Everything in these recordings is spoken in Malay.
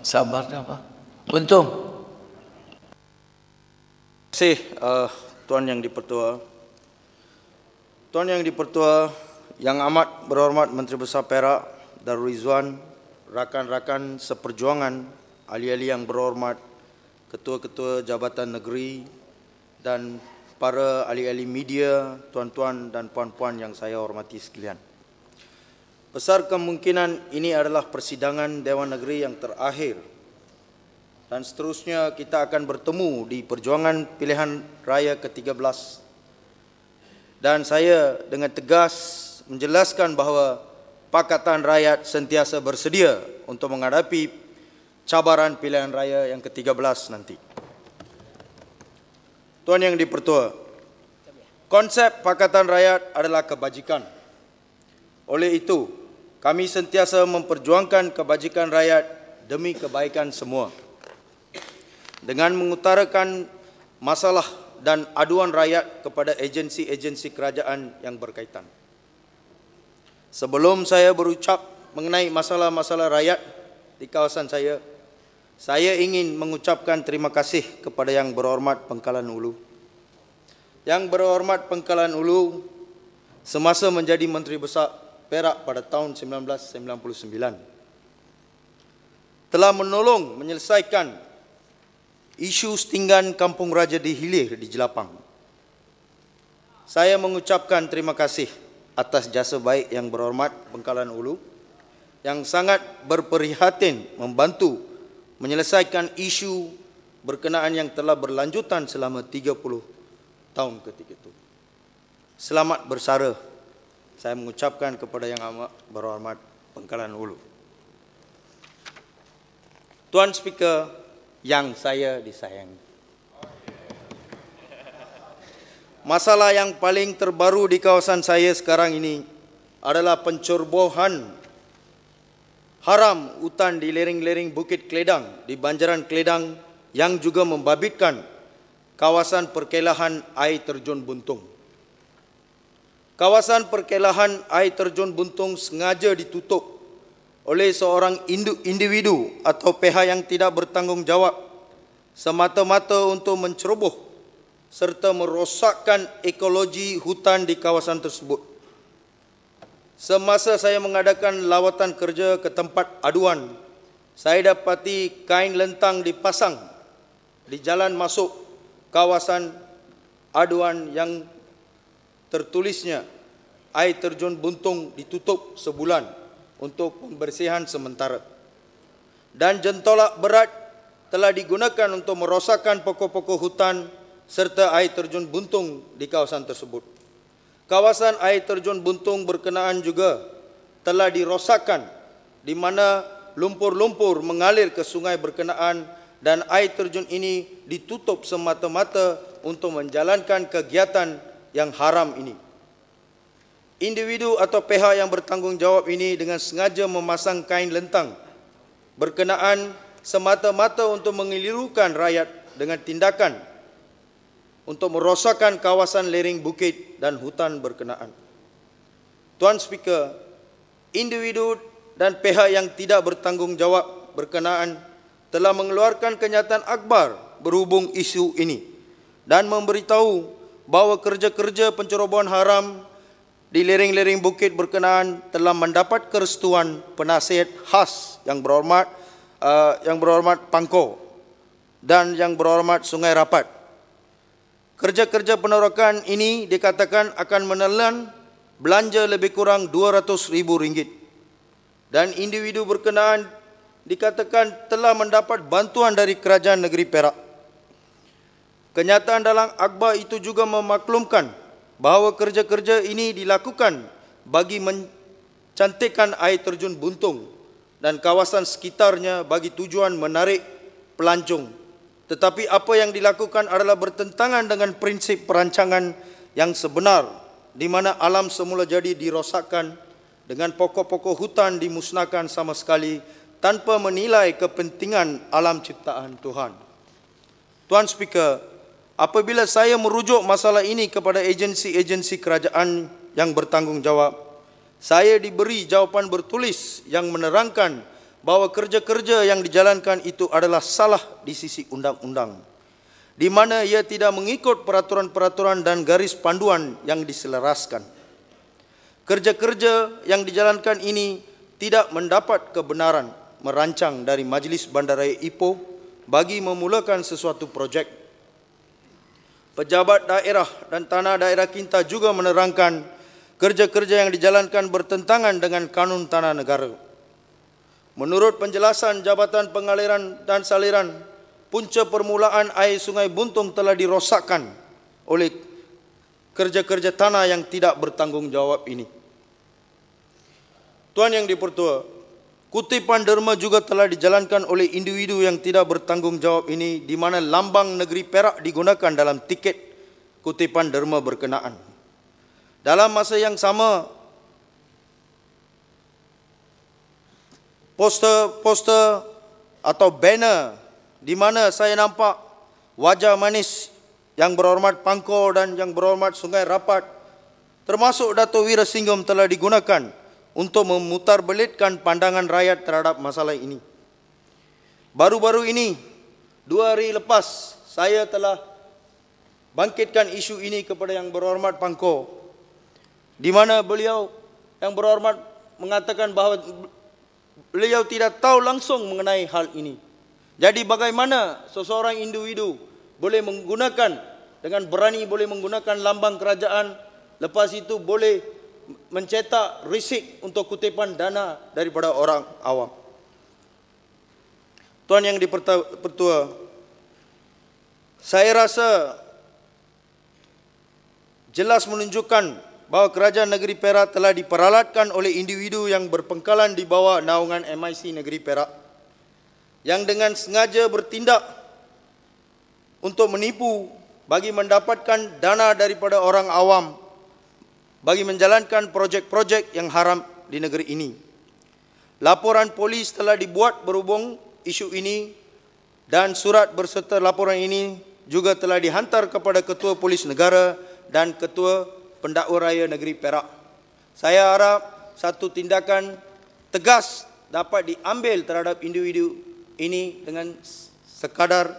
Sabar dah, Pak. Untung. Terima kasih Tuan Yang Dipertua. Tuan Yang Dipertua, Yang Amat Berhormat Menteri Besar Perak Darul Rizwan, rakan-rakan seperjuangan, ahli-ahli yang berhormat, ketua-ketua jabatan negeri dan para ahli-ahli media, tuan-tuan dan puan-puan yang saya hormati sekalian. Besar kemungkinan ini adalah persidangan Dewan Negeri yang terakhir dan seterusnya kita akan bertemu di perjuangan pilihan raya ke-13. Dan saya dengan tegas menjelaskan bahawa Pakatan Rakyat sentiasa bersedia untuk menghadapi cabaran pilihan raya yang ke-13 nanti. Tuan Yang Dipertua, konsep Pakatan Rakyat adalah kebajikan. Oleh itu, kami sentiasa memperjuangkan kebajikan rakyat demi kebaikan semua. Dengan mengutarakan masalah dan aduan rakyat kepada agensi-agensi kerajaan yang berkaitan. Sebelum saya berucap mengenai masalah-masalah rakyat di kawasan saya ingin mengucapkan terima kasih kepada Yang Berhormat Pangkalan Ulu. Yang Berhormat Pangkalan Ulu semasa menjadi Menteri Besar Perak pada tahun 1999 telah menolong menyelesaikan isu setinggan Kampung Raja di Hilir di Jelapang. Saya mengucapkan terima kasih atas jasa baik Yang Berhormat Pangkalan Ulu yang sangat berprihatin membantu menyelesaikan isu berkenaan yang telah berlanjutan selama 30 tahun ketika itu. Selamat bersara, saya mengucapkan kepada Yang Amat Berhormat Pangkalan Ulu. Tuan Speaker yang saya disayangi, masalah yang paling terbaru di kawasan saya sekarang ini adalah pencerobohan haram hutan di lereng-lereng Bukit Keledang, di Banjaran Keledang yang juga membabitkan kawasan perkelahan air terjun Buntung. Kawasan perkelahan air terjun Buntung sengaja ditutup oleh seorang individu atau pihak yang tidak bertanggung jawab semata-mata untuk menceroboh serta merosakkan ekologi hutan di kawasan tersebut. Semasa saya mengadakan lawatan kerja ke tempat aduan, saya dapati kain lentang dipasang di jalan masuk kawasan aduan yang tertulisnya air terjun Buntung ditutup sebulan untuk pembersihan sementara. Dan jentolak berat telah digunakan untuk merosakkan pokok-pokok hutan serta air terjun Buntung di kawasan tersebut. Kawasan air terjun Buntung berkenaan juga telah dirosakkan di mana lumpur-lumpur mengalir ke sungai berkenaan dan air terjun ini ditutup semata-mata untuk menjalankan kegiatan yang haram ini. Individu atau pihak yang bertanggungjawab ini dengan sengaja memasang kain lentang berkenaan semata-mata untuk mengelirukan rakyat dengan tindakan untuk merosakkan kawasan lereng bukit dan hutan berkenaan. Tuan Speaker, individu dan pihak yang tidak bertanggungjawab berkenaan telah mengeluarkan kenyataan akhbar berhubung isu ini dan memberitahu bahawa kerja-kerja pencerobohan haram di lereng-lereng bukit berkenaan telah mendapat kerestuan penasihat khas Yang Berhormat Pangko dan Yang Berhormat Sungai Rapat. Kerja-kerja penerakan ini dikatakan akan menelan belanja lebih kurang RM200,000 dan individu berkenaan dikatakan telah mendapat bantuan dari Kerajaan Negeri Perak. Kenyataan dalam akhbar itu juga memaklumkan bahawa kerja-kerja ini dilakukan bagi mencantikkan air terjun Buntung dan kawasan sekitarnya bagi tujuan menarik pelancong. Tetapi apa yang dilakukan adalah bertentangan dengan prinsip perancangan yang sebenar di mana alam semula jadi dirosakkan dengan pokok-pokok hutan dimusnahkan sama sekali tanpa menilai kepentingan alam ciptaan Tuhan. Tuan Speaker, apabila saya merujuk masalah ini kepada agensi-agensi kerajaan yang bertanggungjawab, saya diberi jawapan bertulis yang menerangkan bahawa kerja-kerja yang dijalankan itu adalah salah di sisi undang-undang, di mana ia tidak mengikut peraturan-peraturan dan garis panduan yang diselaraskan. Kerja-kerja yang dijalankan ini tidak mendapat kebenaran merancang dari Majlis Bandaraya Ipoh bagi memulakan sesuatu projek. Pejabat daerah dan tanah daerah Kinta juga menerangkan kerja-kerja yang dijalankan bertentangan dengan kanun tanah negara. Menurut penjelasan Jabatan Pengaliran dan Saliran, punca permulaan air Sungai Buntung telah dirosakkan oleh kerja-kerja tanah yang tidak bertanggungjawab ini. Tuan Yang Dipertua, kutipan derma juga telah dijalankan oleh individu yang tidak bertanggungjawab ini, di mana lambang negeri Perak digunakan dalam tiket kutipan derma berkenaan. Dalam masa yang sama, poster atau banner di mana saya nampak wajah manis Yang Berhormat Pangko dan Yang Berhormat Sungai Rapat, termasuk Dato' Wira Singgom, telah digunakan untuk memutarbelitkan pandangan rakyat terhadap masalah ini. Baru-baru ini, 2 hari lepas, saya telah bangkitkan isu ini kepada Yang Berhormat Pangko, di mana beliau Yang Berhormat mengatakan bahawa beliau tidak tahu langsung mengenai hal ini. Jadi bagaimana seseorang individu boleh menggunakan, dengan berani boleh menggunakan lambang kerajaan, lepas itu boleh mencetak risik untuk kutipan dana daripada orang awam. Tuan Yang Dipertua, saya rasa jelas menunjukkan bahawa Kerajaan Negeri Perak telah diperalatkan oleh individu yang berpengkalan di bawah naungan MIC Negeri Perak, yang dengan sengaja bertindak untuk menipu bagi mendapatkan dana daripada orang awam bagi menjalankan projek-projek yang haram di negeri ini. Laporan polis telah dibuat berhubung isu ini, dan surat berserta laporan ini juga telah dihantar kepada Ketua Polis Negara dan Ketua Pendakwa Raya Negeri Perak. Saya harap satu tindakan tegas dapat diambil terhadap individu ini dengan sekadar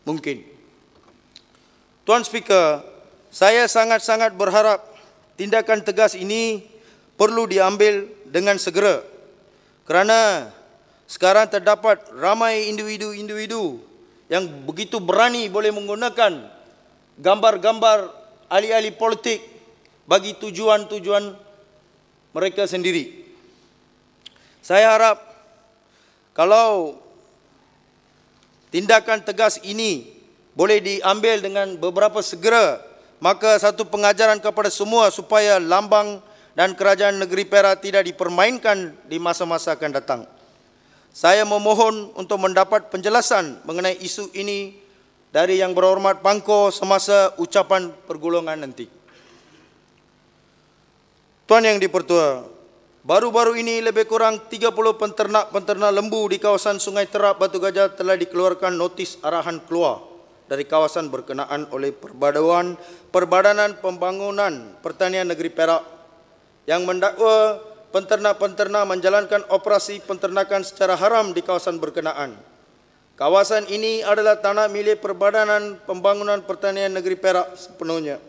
mungkin. Tuan Speaker, saya sangat-sangat berharap tindakan tegas ini perlu diambil dengan segera, kerana sekarang terdapat ramai individu-individu yang begitu berani boleh menggunakan gambar-gambar ahli-ahli politik bagi tujuan-tujuan mereka sendiri. Saya harap kalau tindakan tegas ini boleh diambil dengan beberapa segera, maka satu pengajaran kepada semua supaya lambang dan kerajaan negeri Perak tidak dipermainkan di masa-masa akan datang. Saya memohon untuk mendapat penjelasan mengenai isu ini dari Yang Berhormat Pangko semasa ucapan pergulungan nanti. Tuan Yang Dipertua, baru-baru ini lebih kurang 30 penternak lembu di kawasan Sungai Terap, Batu Gajah telah dikeluarkan notis arahan keluar dari kawasan berkenaan oleh Perbadanan Pembangunan Pertanian Negeri Perak, yang mendakwa penternak-penternak menjalankan operasi penternakan secara haram di kawasan berkenaan. Kawasan ini adalah tanah milik Perbadanan Pembangunan Pertanian Negeri Perak sepenuhnya.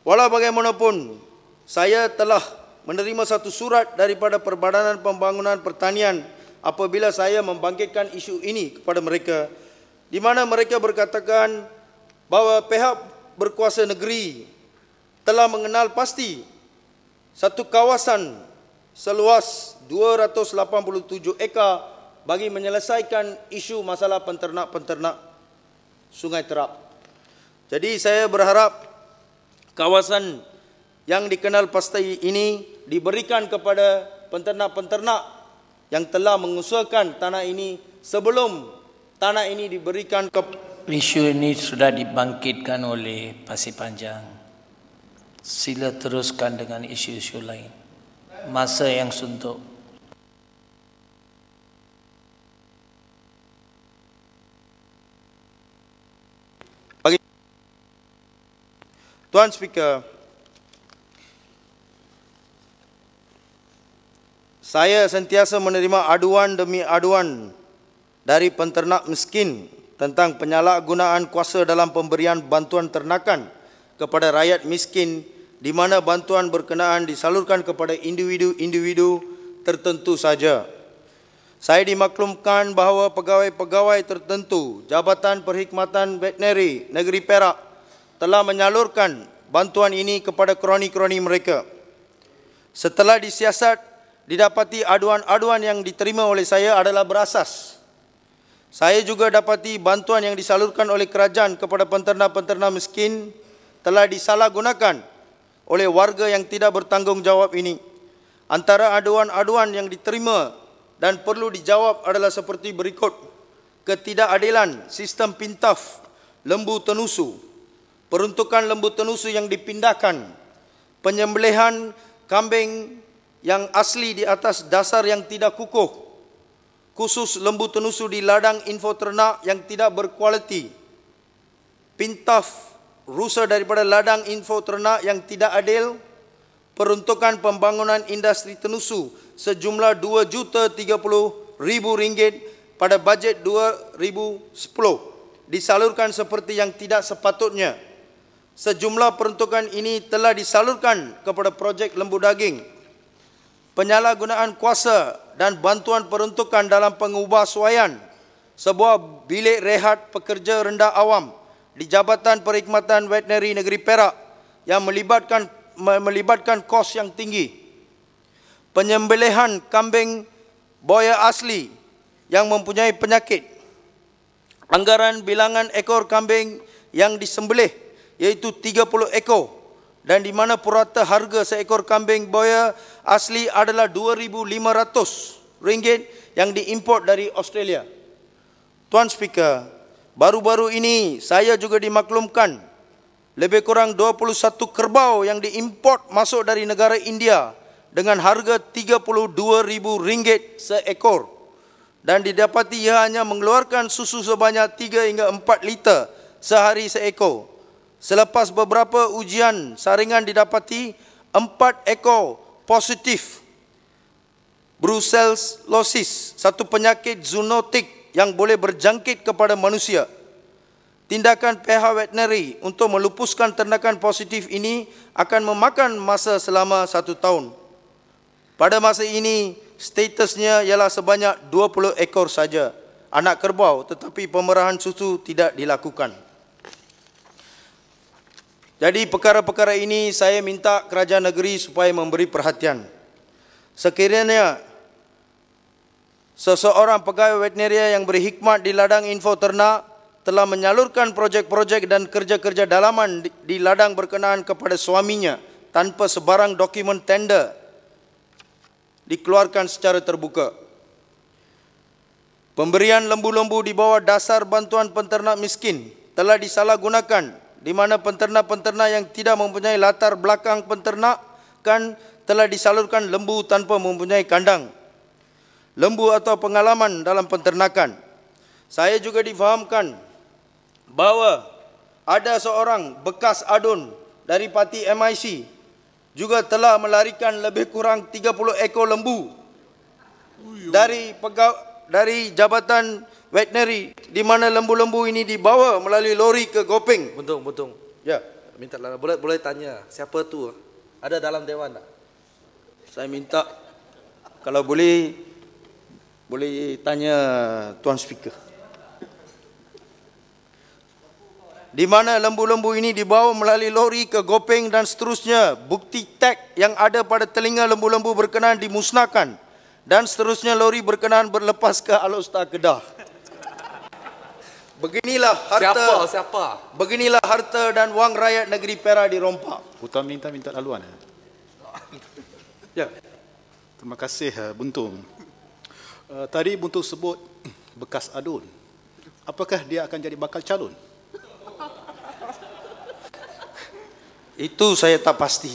Walau bagaimanapun, saya telah menerima satu surat daripada Perbadanan Pembangunan Pertanian apabila saya membangkitkan isu ini kepada mereka, di mana mereka berkatakan bahawa pihak berkuasa negeri telah mengenal pasti satu kawasan seluas 287 ekar bagi menyelesaikan isu masalah penternak-penternak Sungai Terap. Jadi saya berharap kawasan yang dikenal pasti ini diberikan kepada penternak-penternak yang telah mengusahakan tanah ini sebelum tanah ini diberikan ke... Isu ini sudah dibangkitkan oleh Pasir Panjang. Sila teruskan dengan isu-isu lain. Masa yang suntuk. Tuan Speaker, Saya sentiasa menerima aduan demi aduan dari penternak miskin tentang penyalahgunaan kuasa dalam pemberian bantuan ternakan kepada rakyat miskin, di mana bantuan berkenaan disalurkan kepada individu-individu tertentu saja. Saya dimaklumkan bahawa pegawai-pegawai tertentu Jabatan Perkhidmatan Veterineri Negeri Perak telah menyalurkan bantuan ini kepada kroni-kroni mereka. Setelah disiasat, didapati aduan-aduan yang diterima oleh saya adalah berasas. Saya juga dapati bantuan yang disalurkan oleh kerajaan kepada penternak-penternak miskin telah disalahgunakan oleh warga yang tidak bertanggungjawab ini. Antara aduan-aduan yang diterima dan perlu dijawab adalah seperti berikut: ketidakadilan sistem pintaf lembu tenusu, peruntukan lembu tenusu yang dipindahkan, penyembelihan kambing yang asli di atas dasar yang tidak kukuh, khusus lembu tenusu di ladang info ternak yang tidak berkualiti, pintaf rusa daripada ladang info ternak yang tidak adil, peruntukan pembangunan industri tenusu sejumlah RM2,30,000 pada bajet 2010 disalurkan seperti yang tidak sepatutnya. Sejumlah peruntukan ini telah disalurkan kepada projek lembu daging. Penyalahgunaan kuasa dan bantuan peruntukan dalam pengubahsuaian sebuah bilik rehat pekerja rendah awam di Jabatan Perkhidmatan Veterineri Negeri Perak yang melibatkan kos yang tinggi. Penyembelihan kambing boya asli yang mempunyai penyakit. Anggaran bilangan ekor kambing yang disembelih iaitu 30 ekor dan di mana purata harga seekor kambing boya asli adalah RM2,500 yang diimport dari Australia. Tuan Speaker, baru-baru ini saya juga dimaklumkan lebih kurang 21 kerbau yang diimport masuk dari negara India dengan harga RM32,000 seekor dan didapati ia hanya mengeluarkan susu sebanyak 3 hingga 4 liter sehari seekor. Selepas beberapa ujian saringan didapati 4 ekor positif brucellosis, satu penyakit zoonotik yang boleh berjangkit kepada manusia. Tindakan pihak veterineri untuk melupuskan ternakan positif ini akan memakan masa selama 1 tahun. Pada masa ini, statusnya ialah sebanyak 20 ekor saja anak kerbau, tetapi pemerahan susu tidak dilakukan. Jadi perkara-perkara ini saya minta kerajaan negeri supaya memberi perhatian. Sekiranya seseorang pegawai veterineri yang berhikmat di ladang info ternak telah menyalurkan projek-projek dan kerja-kerja dalaman di ladang berkenaan kepada suaminya tanpa sebarang dokumen tender dikeluarkan secara terbuka. Pemberian lembu-lembu di bawah dasar bantuan penternak miskin telah disalahgunakan, di mana penternak-penternak yang tidak mempunyai latar belakang penternakan telah disalurkan lembu tanpa mempunyai kandang lembu atau pengalaman dalam penternakan. Saya juga difahamkan bahawa ada seorang bekas adun dari parti MIC juga telah melarikan lebih kurang 30 ekor lembu dari Jabatan Veterineri, di mana lembu-lembu ini dibawa melalui lori ke Gopeng. Buntung. Ya, Minta boleh tanya siapa tu? Ada dalam dewan tak? saya minta kalau boleh tanya Tuan Speaker. Di mana lembu-lembu ini dibawa melalui lori ke Gopeng dan seterusnya. Bukti tag yang ada pada telinga lembu-lembu berkenaan dimusnahkan dan seterusnya lori berkenaan berlepas ke Alustar Kedah. Beginilah harta. Siapa? Beginilah harta dan wang rakyat negeri Perak dirompak. Putan minta laluan. Ya. Terima kasih Buntung. Tadi Buntung sebut bekas adun. Apakah dia akan jadi bakal calon? Itu saya tak pasti.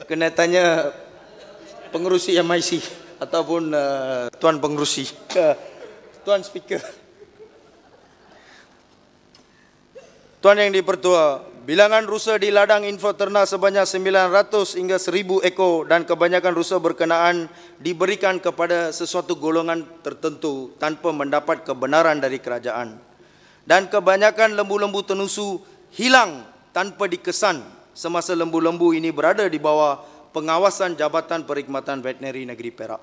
Kena tanya pengerusi MIC ataupun Tuan pengerusi. Tuan Speaker. Tuan yang dipertua, bilangan rusa di ladang info ternak sebanyak 900 hingga 1000 ekor dan kebanyakan rusa berkenaan diberikan kepada sesuatu golongan tertentu tanpa mendapat kebenaran dari kerajaan. Dan kebanyakan lembu-lembu tenusu hilang tanpa dikesan semasa lembu-lembu ini berada di bawah pengawasan Jabatan Perkhidmatan Veterineri Negeri Perak.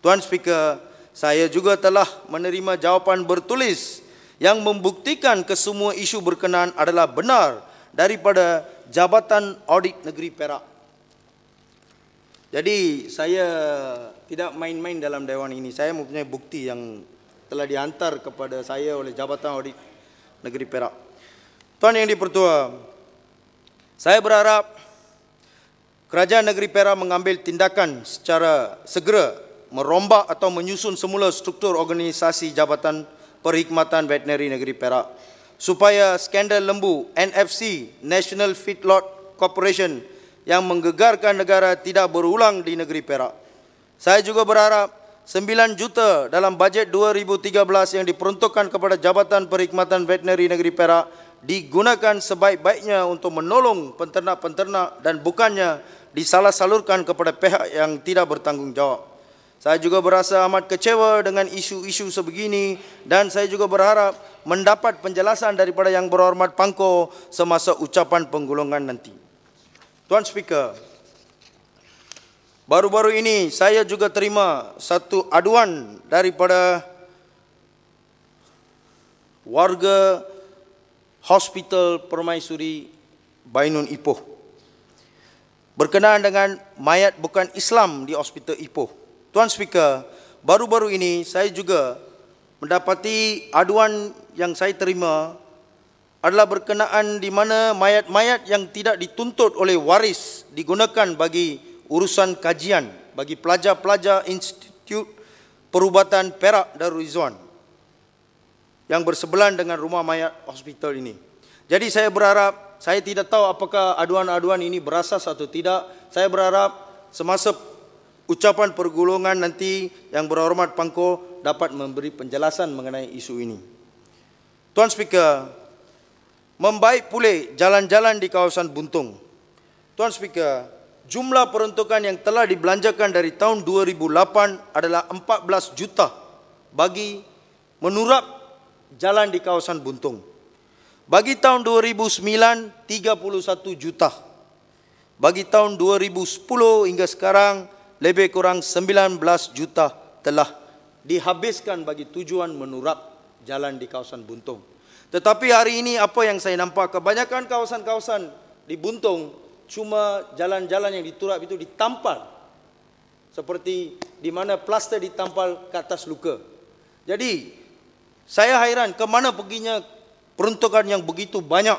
Tuan Speaker, saya juga telah menerima jawapan bertulis yang membuktikan kesemua isu berkenaan adalah benar daripada Jabatan Audit Negeri Perak. Jadi saya tidak main-main dalam dewan ini. Saya mempunyai bukti yang telah dihantar kepada saya oleh Jabatan Audit Negeri Perak. Tuan Yang di-Pertua, saya berharap Kerajaan Negeri Perak mengambil tindakan secara segera merombak atau menyusun semula struktur organisasi Jabatan Perkhidmatan Veterineri Negeri Perak supaya skandal lembu NFC National Feedlot Corporation yang menggegarkan negara tidak berulang di negeri Perak. Saya juga berharap 9 juta dalam bajet 2013 yang diperuntukkan kepada Jabatan Perkhidmatan Veterineri Negeri Perak digunakan sebaik-baiknya untuk menolong penternak-penternak dan bukannya disalah-salurkan kepada pihak yang tidak bertanggungjawab. Saya juga berasa amat kecewa dengan isu-isu sebegini dan saya juga berharap mendapat penjelasan daripada Yang Berhormat Pangko semasa ucapan penggulungan nanti. Tuan Speaker, baru-baru ini saya juga terima satu aduan daripada warga Hospital Permaisuri Bainun Ipoh berkenaan dengan mayat bukan Islam di Hospital Ipoh. Tuan Speaker, baru-baru ini saya juga mendapati aduan yang saya terima adalah berkenaan di mana mayat-mayat yang tidak dituntut oleh waris digunakan bagi urusan kajian bagi pelajar-pelajar Institut Perubatan Perak Darul Rizwan yang bersebelahan dengan rumah mayat hospital ini. Jadi saya berharap, saya tidak tahu apakah aduan-aduan ini berasas atau tidak. Saya berharap semasa ucapan pergulungan nanti Yang Berhormat Pangko dapat memberi penjelasan mengenai isu ini. Tuan Speaker, membaik pulih jalan-jalan di kawasan Buntung. Tuan Speaker, jumlah peruntukan yang telah dibelanjakan dari tahun 2008 adalah 14 juta bagi menurap jalan di kawasan Buntung. Bagi tahun 2009, 31 juta. Bagi tahun 2010 hingga sekarang, lebih kurang 19 juta telah dihabiskan bagi tujuan menurap jalan di kawasan Buntung. Tetapi hari ini apa yang saya nampak, kebanyakan kawasan-kawasan di Buntung cuma jalan-jalan yang diturap itu ditampal. Seperti di mana plaster ditampal ke atas luka. Jadi saya hairan ke mana perginya peruntukan yang begitu banyak.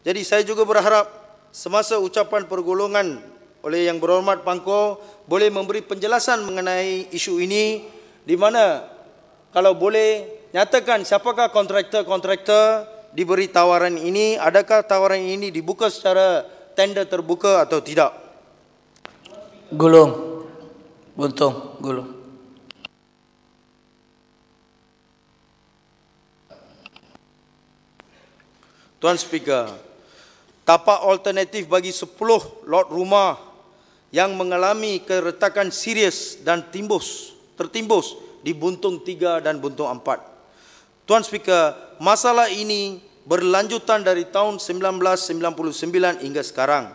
Jadi saya juga berharap semasa ucapan pergulungan oleh Yang Berhormat Pangko boleh memberi penjelasan mengenai isu ini, di mana kalau boleh nyatakan siapakah kontraktor-kontraktor diberi tawaran ini, adakah tawaran ini dibuka secara tender terbuka atau tidak. Gulung, Buntung, Gulung. Tuan Speaker, tapak alternatif bagi 10 lot rumah yang mengalami keretakan serius dan tertimbus di Buntung 3 dan Buntung 4. Tuan Speaker, masalah ini berlanjutan dari tahun 1999 hingga sekarang,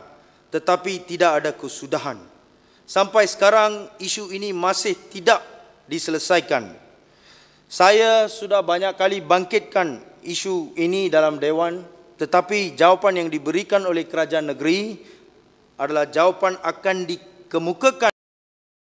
tetapi tidak ada kesudahan. Sampai sekarang isu ini masih tidak diselesaikan. Saya sudah banyak kali bangkitkan isu ini dalam Dewan, tetapi jawapan yang diberikan oleh kerajaan negeri adalah jawapan akan dikemukakan